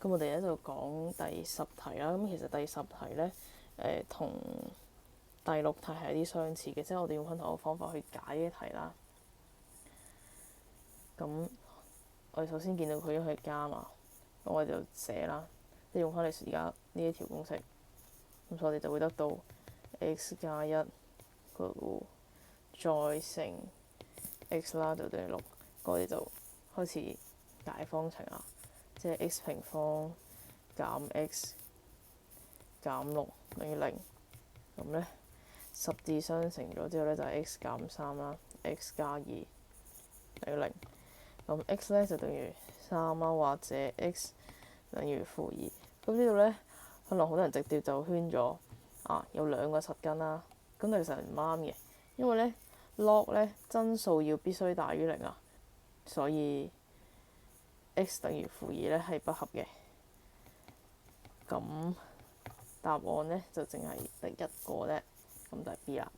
咁我哋咧就講第十題啦。咁其實第十題咧，同第六題係有啲相似嘅，即係我哋用翻同一個方法去解呢題啦。咁我哋首先見到佢因為加嘛，咁我哋就寫啦，即係用翻你而家呢一條公式，咁所以我哋就會得到 x 加一個再乘 x 啦，就等於6。咁我哋就開始解方程啦，即係 x 平方減 x 減6等於0。咁咧十字相乘咗之後咧就係 x 減3啦，x 加2等於0。咁 x 咧就等於3啦，或者 x 等於負2。咁呢度咧可能好多人直接就圈咗有兩個實根啦。咁但其實唔啱嘅，因為咧 log 咧真數要必須大於0啊，所以 x 等於負2咧係不合嘅。咁答案咧就淨係得一個啫，咁就係 B 啦。